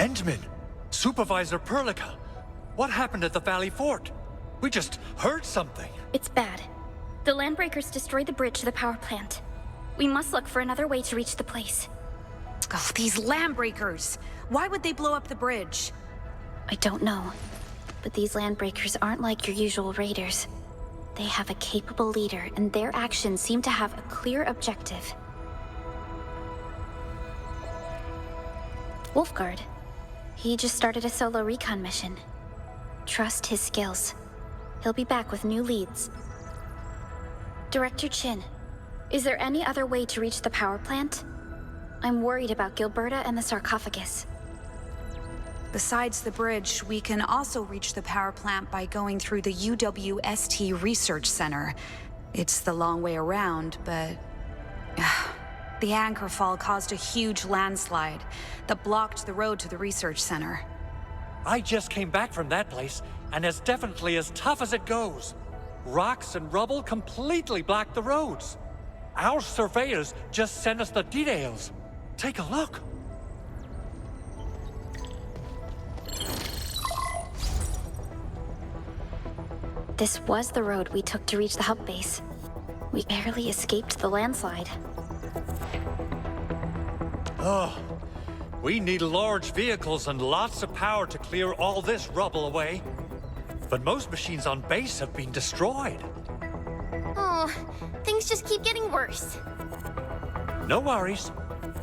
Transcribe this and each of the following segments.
Endman! Supervisor Perlica! What happened at the Valley Fort? We just heard something. It's bad. The landbreakers destroyed the bridge to the power plant. We must look for another way to reach the place. Oh, these landbreakers! Why would they blow up the bridge? I don't know. But these landbreakers aren't like your usual raiders. They have a capable leader, and their actions seem to have a clear objective. Wolfguard. He just started a solo recon mission. Trust his skills. He'll be back with new leads. Director Chin, is there any other way to reach the power plant? I'm worried about Gilberta and the sarcophagus. Besides the bridge, we can also reach the power plant by going through the UWST Research Center. It's the long way around, but... the anchor fall caused a huge landslide that blocked the road to the research center. I just came back from that place, and it's definitely as tough as it goes. Rocks and rubble completely blocked the roads. Our surveyors just sent us the details. Take a look. This was the road we took to reach the hub base. We barely escaped the landslide. Oh, we need large vehicles and lots of power to clear all this rubble away. But most machines on base have been destroyed. Oh, things just keep getting worse. No worries.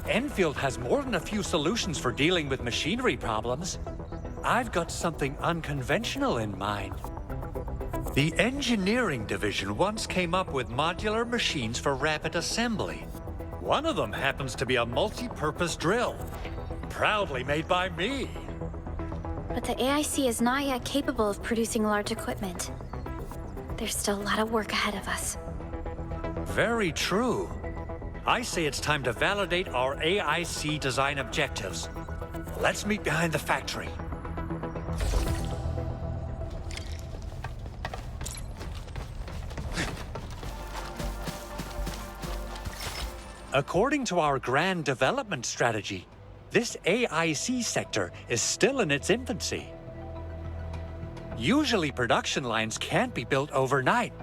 Enfield has more than a few solutions for dealing with machinery problems. I've got something unconventional in mind. The engineering division once came up with modular machines for rapid assembly. One of them happens to be a multi-purpose drill, proudly made by me. But the AIC is not yet capable of producing large equipment. There's still a lot of work ahead of us. Very true. I say it's time to validate our AIC design objectives. Let's meet behind the factory. According to our grand development strategy, this AIC sector is still in its infancy. Usually production lines can't be built overnight,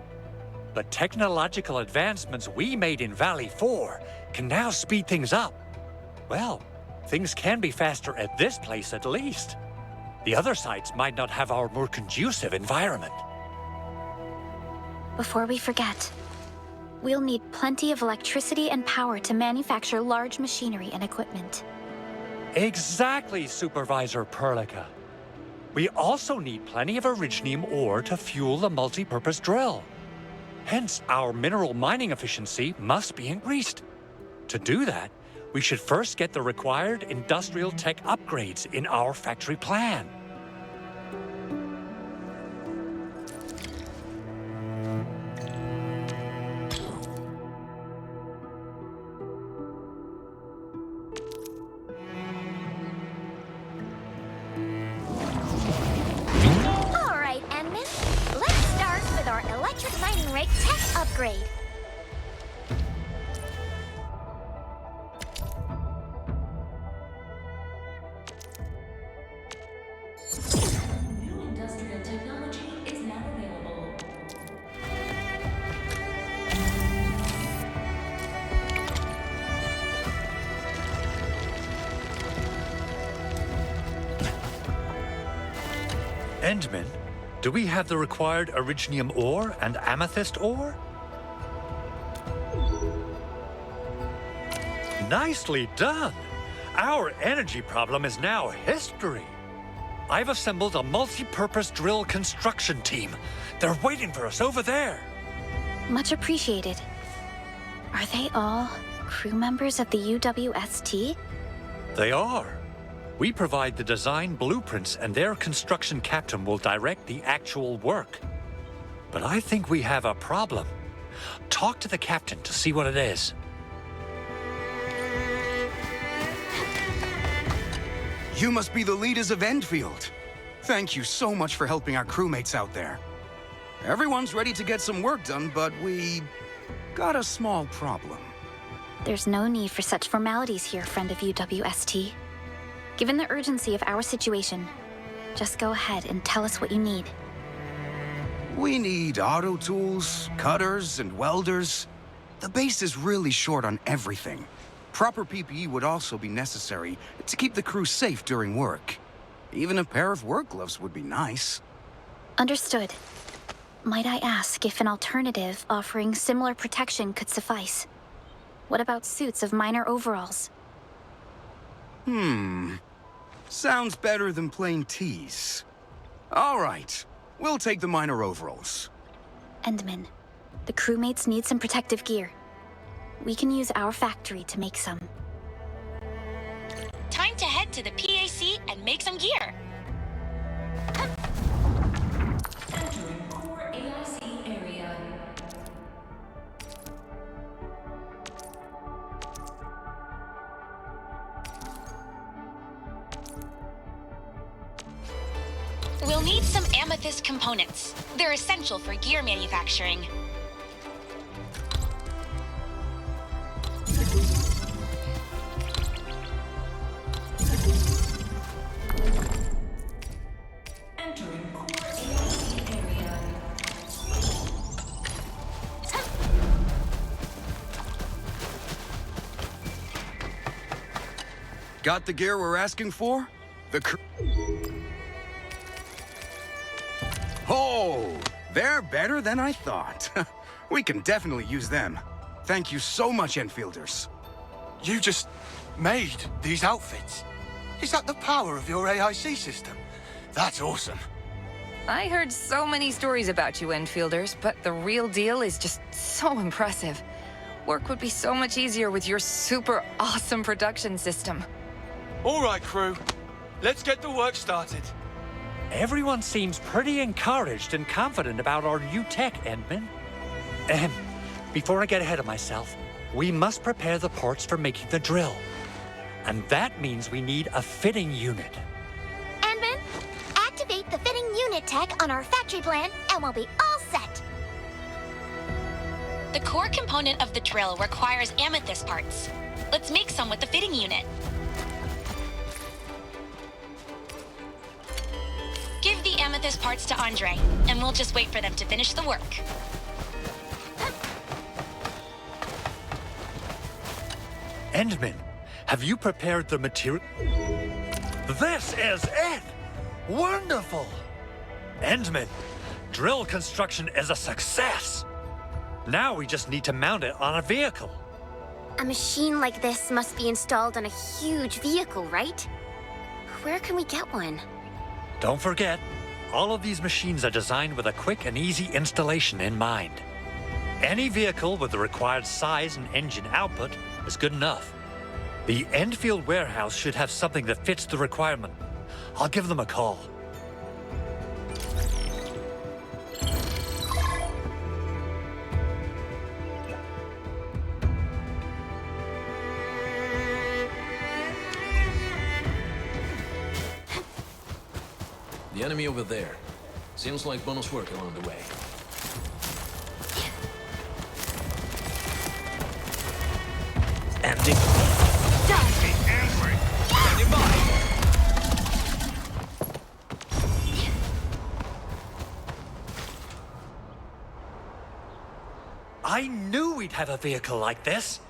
but technological advancements we made in Valley 4 can now speed things up. Well, things can be faster at this place at least. The other sites might not have our more conducive environment. Before we forget, we'll need plenty of electricity and power to manufacture large machinery and equipment. Exactly, Supervisor Perlica. We also need plenty of Originium ore to fuel the multi-purpose drill. Hence, our mineral mining efficiency must be increased. To do that, we should first get the required industrial tech upgrades in our factory plan. Upgrade. New industrial technology is now available. Endman, do we have the required Originium ore and Amethyst ore? Nicely done! Our energy problem is now history. I've assembled a multi-purpose drill construction team. They're waiting for us over there. Much appreciated. Are they all crew members of the UWST? They are. We provide the design blueprints and their construction captain will direct the actual work. But I think we have a problem. Talk to the captain to see what it is. You must be the leaders of Endfield. Thank you so much for helping our crewmates out there. Everyone's ready to get some work done, but we got a small problem. There's no need for such formalities here, friend of UWST. Given the urgency of our situation, just go ahead and tell us what you need. We need auto tools, cutters, and welders. The base is really short on everything. Proper PPE would also be necessary to keep the crew safe during work. Even a pair of work gloves would be nice. Understood. Might I ask if an alternative offering similar protection could suffice? What about suits of minor overalls? Sounds better than plain tees. All right, we'll take the minor overalls. Endman, the crewmates need some protective gear. We can use our factory to make some. Time to head to the PAC and make some gear. Entering core AIC area. We'll need some amethyst components. They're essential for gear manufacturing. Entering core AIC area. Got the gear we're asking for? Oh, they're better than I thought. We can definitely use them. Thank you so much, Enfielders. You just made these outfits? Is that the power of your AIC system? That's awesome. I heard so many stories about you, Endfielders, but the real deal is just so impressive. Work would be so much easier with your super awesome production system. All right, crew. Let's get the work started. Everyone seems pretty encouraged and confident about our new tech, Endman. Before I get ahead of myself, we must prepare the parts for making the drill. And that means we need a fitting unit. Endman, activate the fitting unit tech on our factory plan, and we'll be all set. The core component of the drill requires amethyst parts. Let's make some with the fitting unit. Give the amethyst parts to Andre, and we'll just wait for them to finish the work. Endman, have you prepared the material? This is it! Wonderful! Endman, drill construction is a success! Now we just need to mount it on a vehicle. A machine like this must be installed on a huge vehicle, right? Where can we get one? Don't forget, all of these machines are designed with a quick and easy installation in mind. Any vehicle with the required size and engine output is good enough. The Endfield warehouse should have something that fits the requirement. I'll give them a call. The enemy over there. Seems like bonus work along the way. Empty. I knew we'd have a vehicle like this.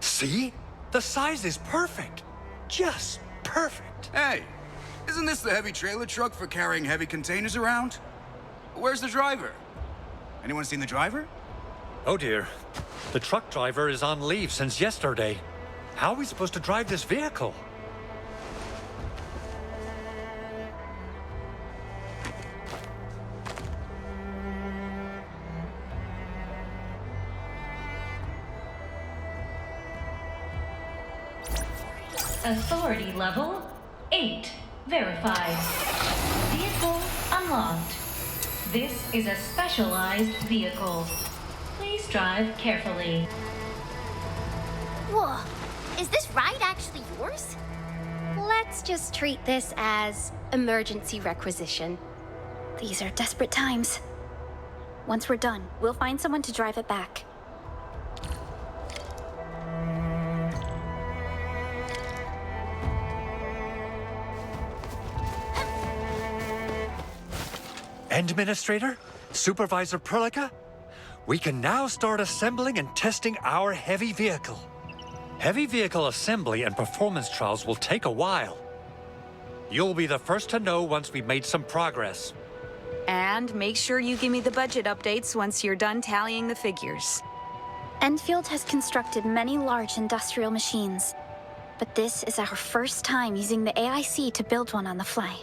See? The size is perfect. Just perfect. Hey, isn't this the heavy trailer truck for carrying heavy containers around? Where's the driver? Anyone seen the driver? Oh dear. The truck driver is on leave since yesterday. How are we supposed to drive this vehicle? Authority level 8. Verified. Vehicle unlocked. This is a specialized vehicle. Please drive carefully. Whoa, is this ride actually yours? Let's just treat this as emergency requisition. These are desperate times. Once we're done, we'll find someone to drive it back. Administrator, Supervisor Perlica, we can now start assembling and testing our heavy vehicle. Heavy vehicle assembly and performance trials will take a while. You'll be the first to know once we've made some progress. And make sure you give me the budget updates once you're done tallying the figures. Endfield has constructed many large industrial machines, but this is our first time using the AIC to build one on the fly.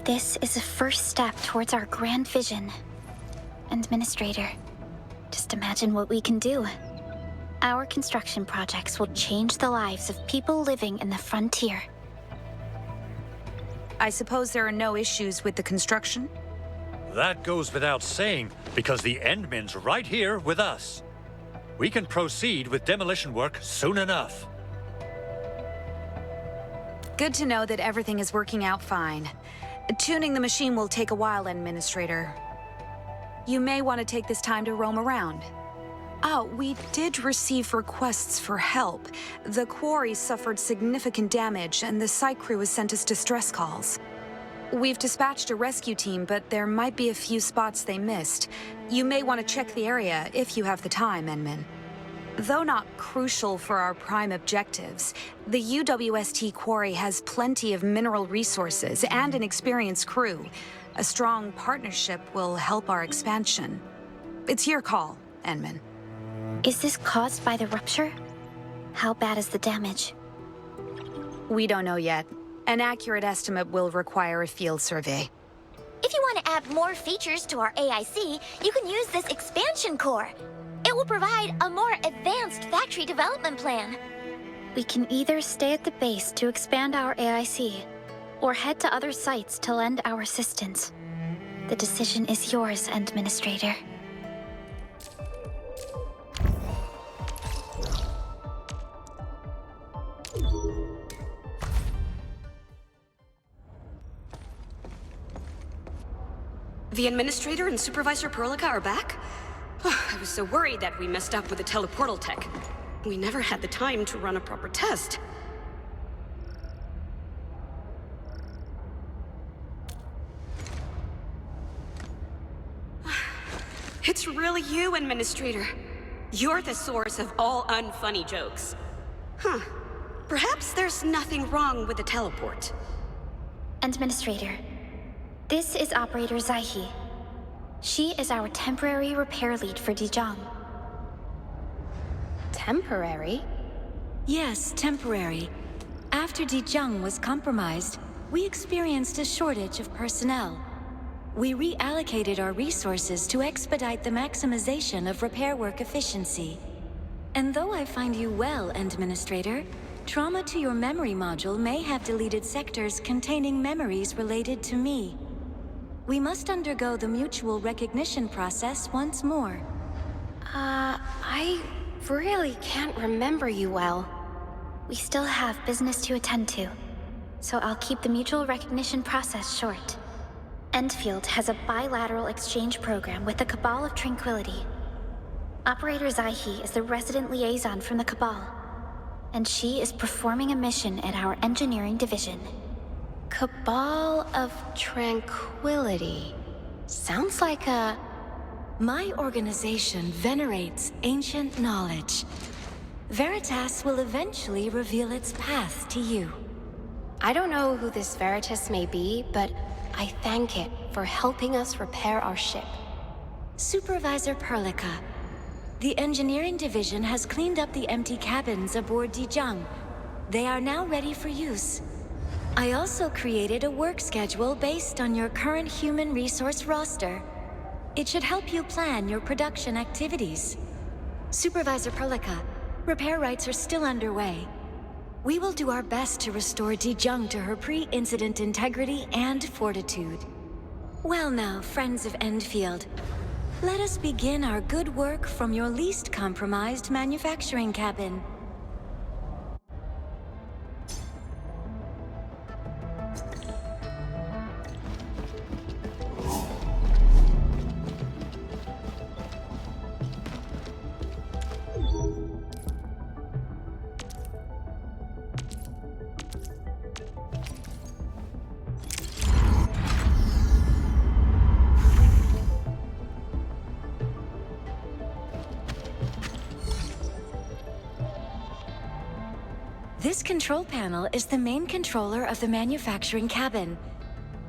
This is a first step towards our grand vision. Administrator, just imagine what we can do. Our construction projects will change the lives of people living in the frontier. I suppose there are no issues with the construction? That goes without saying, because the Endmen's right here with us. We can proceed with demolition work soon enough. Good to know that everything is working out fine. Tuning the machine will take a while, Administrator. You may want to take this time to roam around. Oh, we did receive requests for help. The quarry suffered significant damage, and the site crew has sent us distress calls. We've dispatched a rescue team, but there might be a few spots they missed. You may want to check the area if you have the time, Enman. Though not crucial for our prime objectives, the UWST quarry has plenty of mineral resources and an experienced crew. A strong partnership will help our expansion. It's your call, Enman. Is this caused by the rupture? How bad is the damage? We don't know yet. An accurate estimate will require a field survey. If you want to add more features to our AIC, you can use this expansion core. It will provide a more advanced factory development plan. We can either stay at the base to expand our AIC, or head to other sites to lend our assistance. The decision is yours, Administrator. The Administrator and Supervisor Perlica are back? I was so worried that we messed up with the teleportal tech. We never had the time to run a proper test. It's really you, Administrator. You're the source of all unfunny jokes. Huh. Perhaps there's nothing wrong with the teleport. Administrator, this is Operator Zaihi. She is our temporary repair lead for Dijong. Temporary? Yes, temporary. After Dijong was compromised, we experienced a shortage of personnel. We reallocated our resources to expedite the maximization of repair work efficiency. And though I find you well, Administrator, trauma to your memory module may have deleted sectors containing memories related to me. We must undergo the mutual recognition process once more. I really can't remember you well. We still have business to attend to, so I'll keep the mutual recognition process short. Endfield has a bilateral exchange program with the Cabal of Tranquility. Operator Zaihi is the resident liaison from the Cabal, and she is performing a mission at our engineering division. Cabal of Tranquility. Sounds like a... My organization venerates ancient knowledge. Veritas will eventually reveal its path to you. I don't know who this Veritas may be, but I thank it for helping us repair our ship. Supervisor Perlica, the engineering division has cleaned up the empty cabins aboard Dijong. They are now ready for use. I also created a work schedule based on your current human resource roster. It should help you plan your production activities. Supervisor Perlica, repair rights are still underway. We will do our best to restore Dijong to her pre-incident integrity and fortitude. Well now, friends of Endfield, let us begin our good work from your least compromised manufacturing cabin. This control panel is the main controller of the manufacturing cabin.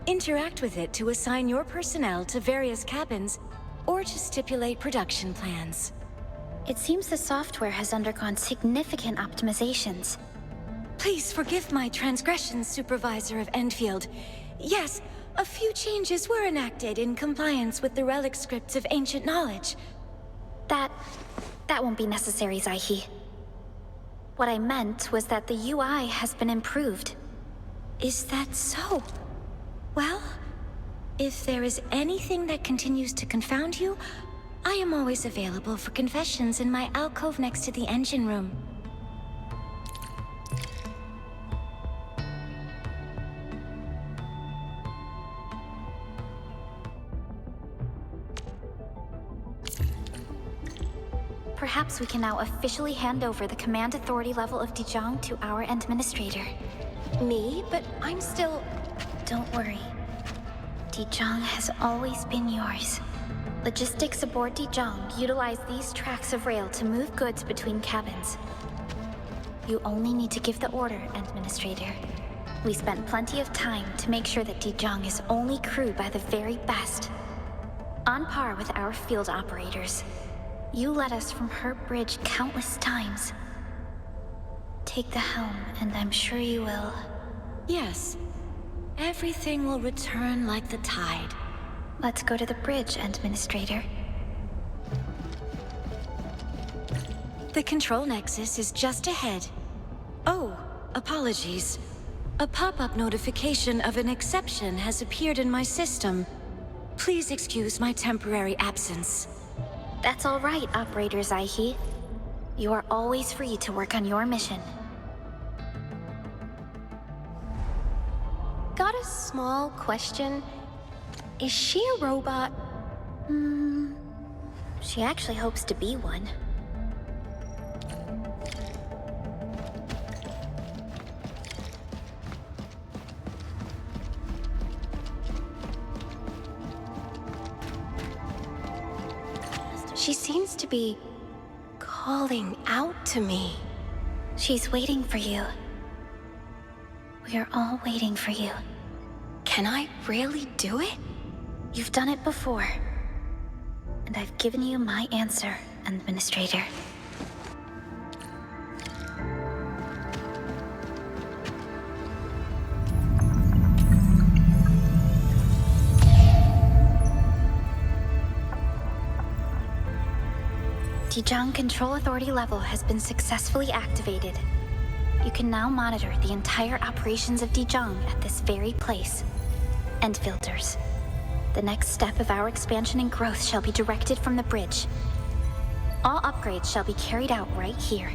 Interact with it to assign your personnel to various cabins or to stipulate production plans. It seems the software has undergone significant optimizations. Please forgive my transgressions, Supervisor of Endfield. Yes, a few changes were enacted in compliance with the relic scripts of ancient knowledge. That won't be necessary, Zaihi. What I meant was that the UI has been improved. Is that so? Well, if there is anything that continues to confound you, I am always available for confessions in my alcove next to the engine room. Perhaps we can now officially hand over the command authority level of Dijong to our administrator. Me? But I'm still... Don't worry. Dijong has always been yours. Logistics aboard Dijong utilize these tracks of rail to move goods between cabins. You only need to give the order, Administrator. We spent plenty of time to make sure that Dijong is only crewed by the very best. On par with our field operators. You led us from her bridge countless times. Take the helm, and I'm sure you will. Yes. Everything will return like the tide. Let's go to the bridge, Administrator. The control nexus is just ahead. Oh, apologies. A pop-up notification of an exception has appeared in my system. Please excuse my temporary absence. That's all right, Operator Zaihi. You are always free to work on your mission. Got a small question. Is she a robot? She actually hopes to be one. She seems to be calling out to me. She's waiting for you. We are all waiting for you. Can I really do it? You've done it before. And I've given you my answer, Administrator. Dijong Control Authority level has been successfully activated. You can now monitor the entire operations of Dijong at this very place. End filters. The next step of our expansion and growth shall be directed from the bridge. All upgrades shall be carried out right here.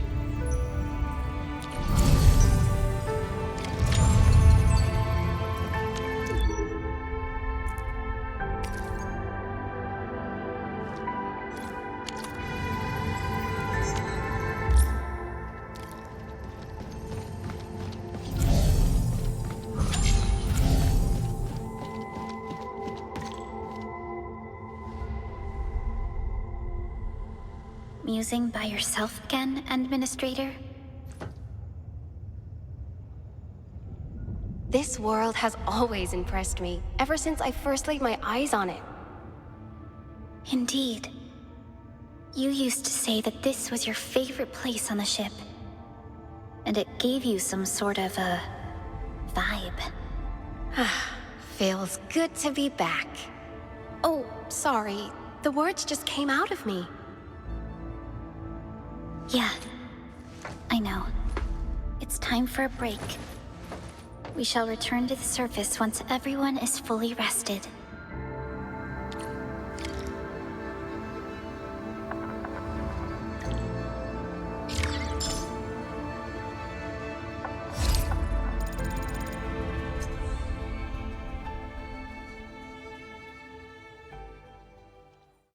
Musing by yourself again, Administrator? This world has always impressed me, ever since I first laid my eyes on it. Indeed. You used to say that this was your favorite place on the ship. And it gave you some sort of a vibe. Feels good to be back. Oh, sorry. The words just came out of me. Yeah, I know. It's time for a break. We shall return to the surface once everyone is fully rested.